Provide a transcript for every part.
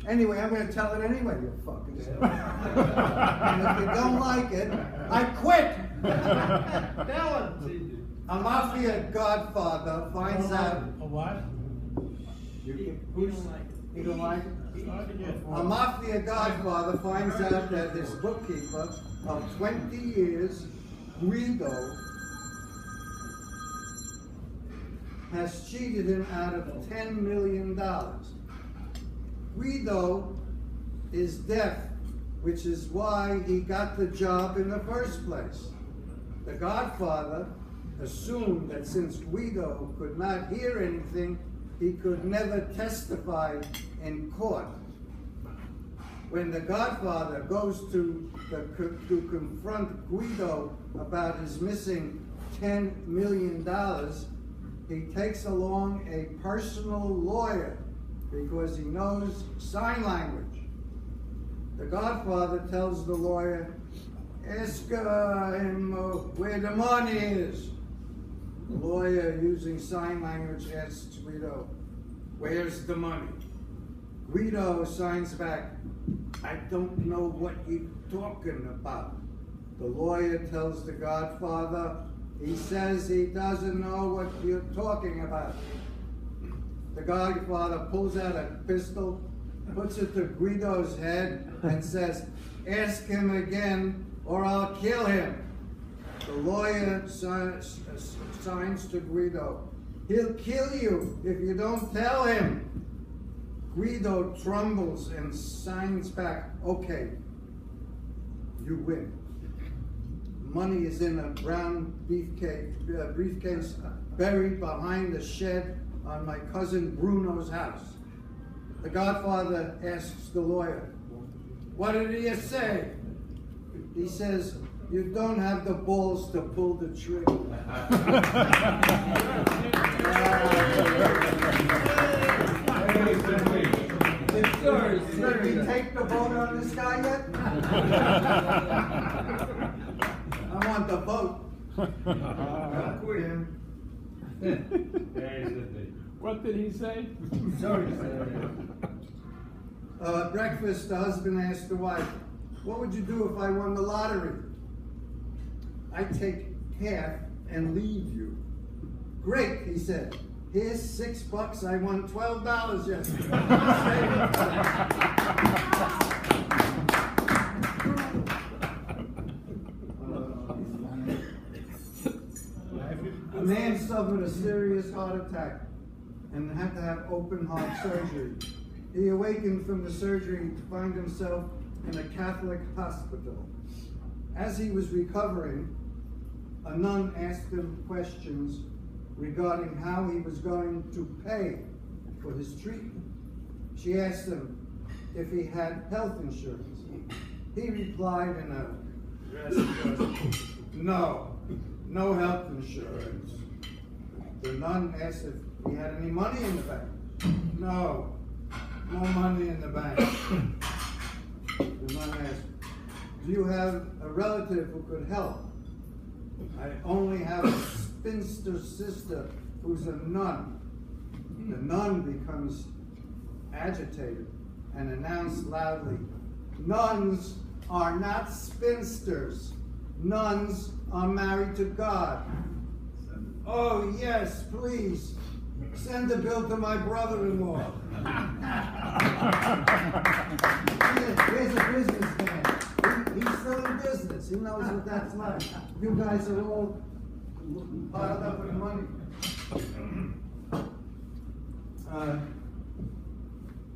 Anyway, I'm going to tell it anyway, you fuckers. And if you don't like it, I quit. Tell it. A mafia godfather finds out. A what? You don't like it? A mafia godfather finds out that his bookkeeper of 20 years, Guido, has cheated him out of $10 million. Guido is deaf, which is why he got the job in the first place. The godfather assumed that since Guido could not hear anything, he could never testify in court. When the godfather goes to confront Guido about his missing $10 million, he takes along a personal lawyer because he knows sign language. The godfather tells the lawyer, ask him where the money is. The lawyer, using sign language, asks Guido, where's the money? Guido signs back, I don't know what you're talking about. The lawyer tells the godfather, he says he doesn't know what you're talking about. The godfather pulls out a pistol, puts it to Guido's head, and says, ask him again or I'll kill him. The lawyer signs to Guido, he'll kill you if you don't tell him. Guido trembles and signs back, okay, you win. Money is in a brown briefcase buried behind the shed on my cousin Bruno's house. The godfather asks the lawyer, what did he say? He says, you don't have the balls to pull the trigger. Did we take the vote on this guy yet? I want the vote. What did he say? Breakfast, the husband asked the wife, what would you do if I won the lottery? I'd take half and leave you. Great, he said. Here's $6. I won $12 yesterday. A man suffered a serious heart attack and had to have open heart surgery. He awakened from the surgery to find himself in a Catholic hospital. As he was recovering, a nun asked him questions regarding how he was going to pay for his treatment. She asked him if he had health insurance. He replied in a raspy voice, no health insurance. The nun asked if he had any money in the bank. No money in the bank. The nun asked, do you have a relative who could help? I only have a spinster sister who's a nun. The nun becomes agitated and announced loudly, nuns are not spinsters. Nuns are married to God. Oh yes, please, send the bill to my brother-in-law. Here's a businessman. He's still in business. He knows what that's like. You guys are all piled up with money.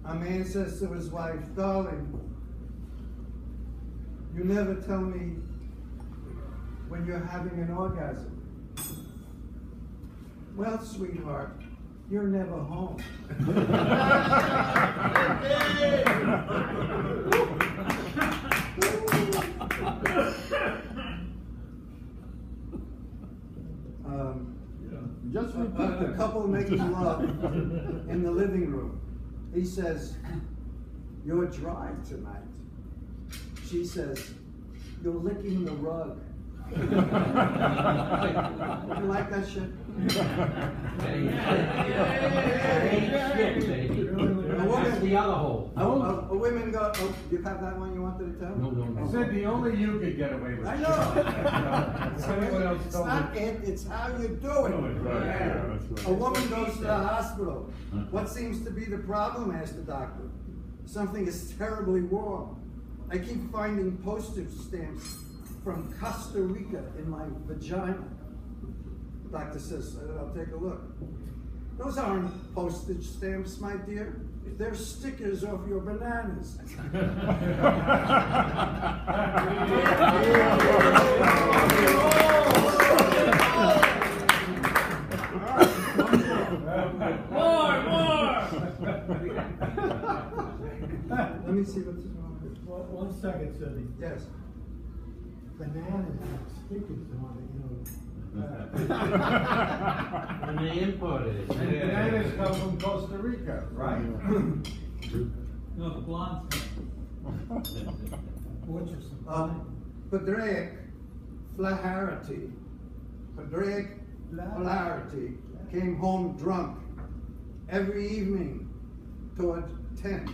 A man says to his wife, darling, you never tell me when you're having an orgasm. Well, sweetheart, you're never home. Just a couple making love in the living room. He says, you're dry tonight. She says, you're licking the rug. You like that shit? A the other hole. A women go, oh, you have that one you wanted to tell? No. He said the only you could get away with I it. know. Anyone else It's told not me? it, it's how you do it. Right, yeah, that's right. A woman goes to the hospital. What seems to be the problem? Asked the doctor. Something is terribly wrong. I keep finding postage stamps from Costa Rica in my vagina. The doctor says, I'll take a look. Those aren't postage stamps, my dear. They're stickers off your bananas. Let me see what's wrong with it. One second, Cindy. Yes. Bananas have stickers on it, you know. When they imported it. And bananas come from Costa Rica, right? No, the blonde. Padraig Flaherty came home drunk every evening toward 10.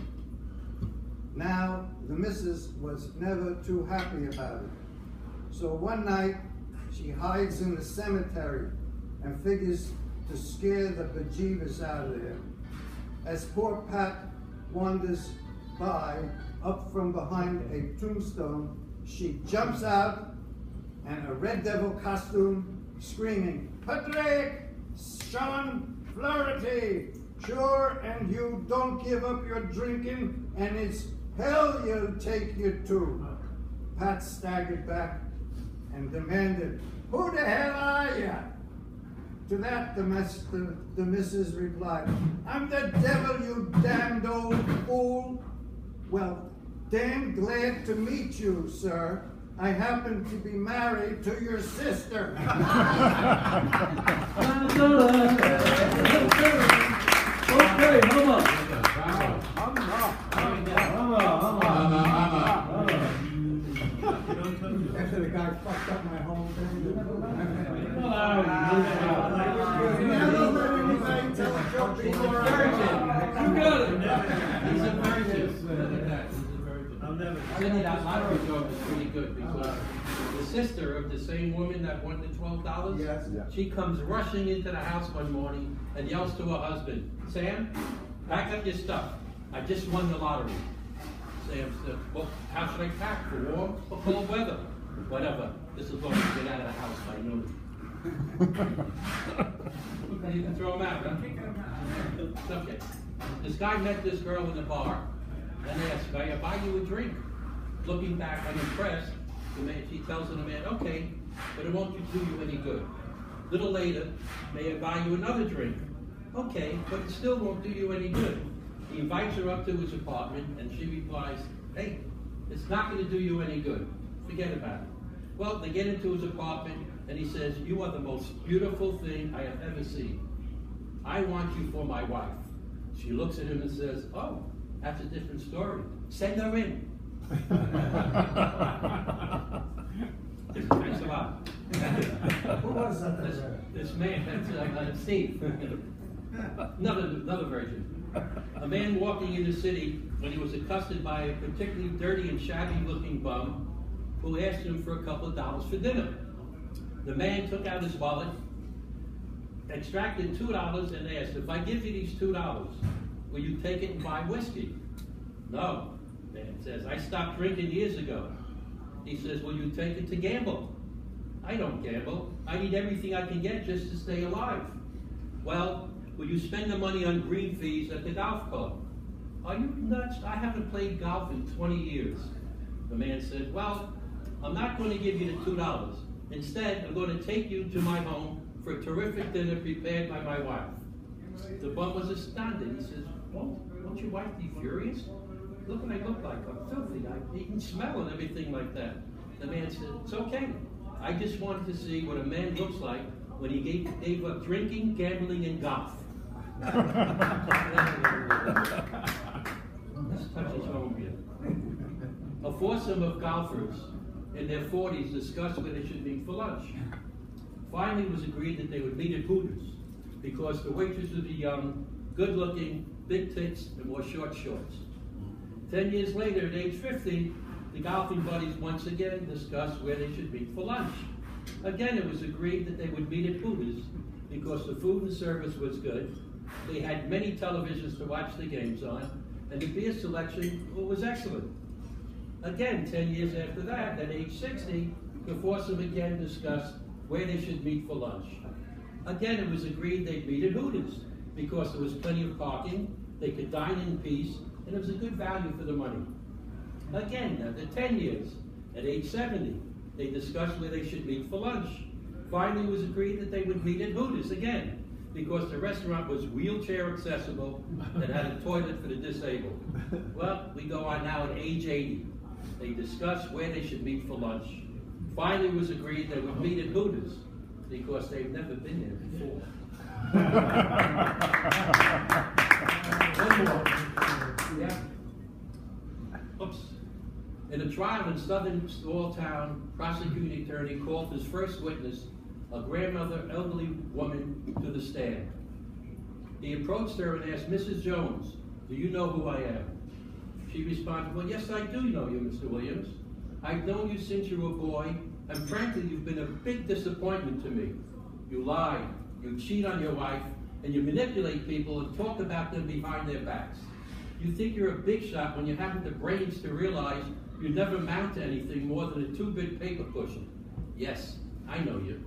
Now, the missus was never too happy about it. So one night, she hides in the cemetery and figures to scare the bejeebus out of there. As poor Pat wanders by, up from behind a tombstone, she jumps out in a Red Devil costume, screaming, Patrick, Sean Flaherty, sure, and you don't give up your drinking, and it's hell you'll take you to. Pat staggered back and demanded, who the hell are you? To that, the missus replied, I'm the devil, you damned old fool. Well, damn glad to meet you, sir. I happen to be married to your sister. Okay, hold on. After the guy fucked up my whole thing. You got it. He's a virgin. Cindy, that lottery joke is pretty good because the sister of the same woman that won the $12, Yes. she comes rushing into the house one morning and yells to her husband, Sam, pack up your stuff. I just won the lottery. Sam said, well, how should I pack? For warm or cold weather? Whatever. This is when we get out of the house by noon. You can throw him out, huh? It's okay. This guy met this girl in the bar and asked, may I buy you a drink? Looking back, unimpressed, she tells the man, okay, but it won't do you any good. Little later, may I buy you another drink? Okay, but it still won't do you any good. He invites her up to his apartment and she replies, hey, it's not going to do you any good. Forget about it. Well, they get into his apartment and he says, you are the most beautiful thing I have ever seen. I want you for my wife. She looks at him and says, oh, that's a different story. Send her in. Thanks a lot. Who was that? This man, that's Steve. Another virgin. A man walking in the city when he was accosted by a particularly dirty and shabby looking bum who asked him for a couple of dollars for dinner. The man took out his wallet, extracted $2 and asked, if I give you these $2, will you take it and buy whiskey? No. The man says, I stopped drinking years ago. He says, will you take it to gamble? I don't gamble. I need everything I can get just to stay alive. Well, will you spend the money on green fees at the golf club? Are you nuts? I haven't played golf in 20 years. The man said, well, I'm not going to give you the $2. Instead, I'm going to take you to my home for a terrific dinner prepared by my wife. The bum was astounded. He says, won't your wife be furious? Look what I look like. I'm filthy. I can smell and everything like that. The man said, it's okay. I just wanted to see what a man looks like when he gave up drinking, gambling, and golf. This touches home here. A foursome of golfers in their 40s discussed where they should meet for lunch. Finally, it was agreed that they would meet at Hooters because the waitresses would be young, good-looking, big tits and wore short shorts. 10 years later, at age 50, the golfing buddies once again discussed where they should meet for lunch. Again, it was agreed that they would meet at Hooters because the food and service was good. They had many televisions to watch the games on, and the beer selection was excellent. Again, 10 years after that, at age 60, the foursome again discussed where they should meet for lunch. Again, it was agreed they'd meet at Hooters because there was plenty of parking, they could dine in peace, and it was a good value for the money. Again, after 10 years, at age 70, they discussed where they should meet for lunch. Finally, it was agreed that they would meet at Hooters again because the restaurant was wheelchair accessible and had a toilet for the disabled. Well, we go on now at age 80. They discussed where they should meet for lunch. Finally, it was agreed they would meet at Hooters because they've never been there before. One more. Yeah. Oops. In a trial in southern small town, prosecuting attorney called his first witness, a grandmother, elderly woman, to the stand. He approached her and asked, "Mrs. Jones, do you know who I am?" She responded, "Well, yes, I do know you, Mr. Williams. I've known you since you were a boy, and frankly, you've been a big disappointment to me. You lie, you cheat on your wife, and you manipulate people and talk about them behind their backs. You think you're a big shot when you haven't the brains to realize you never amount to anything more than a 2-bit paper cushion. Yes, I know you."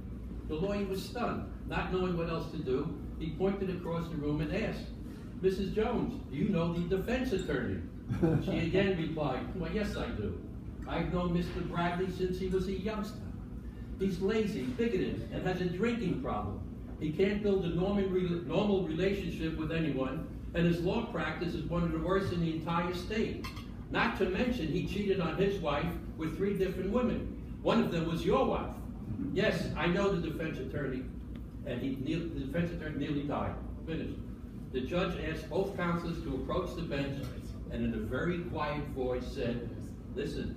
The lawyer was stunned. Not knowing what else to do, he pointed across the room and asked, "Mrs. Jones, do you know the defense attorney?" She again replied, "Well, yes, I do. I've known Mr. Bradley since he was a youngster. He's lazy, bigoted, and has a drinking problem. He can't build a normal relationship with anyone, and his law practice is one of the worst in the entire state. Not to mention, he cheated on his wife with 3 different women. One of them was your wife." "Yes, I know the defense attorney," and the defense attorney nearly died. Finished. The judge asked both counselors to approach the bench, and in a very quiet voice said, "Listen,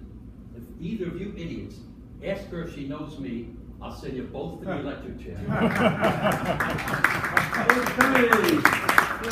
if either of you idiots ask her if she knows me, I'll send you both to the electric chair." Okay.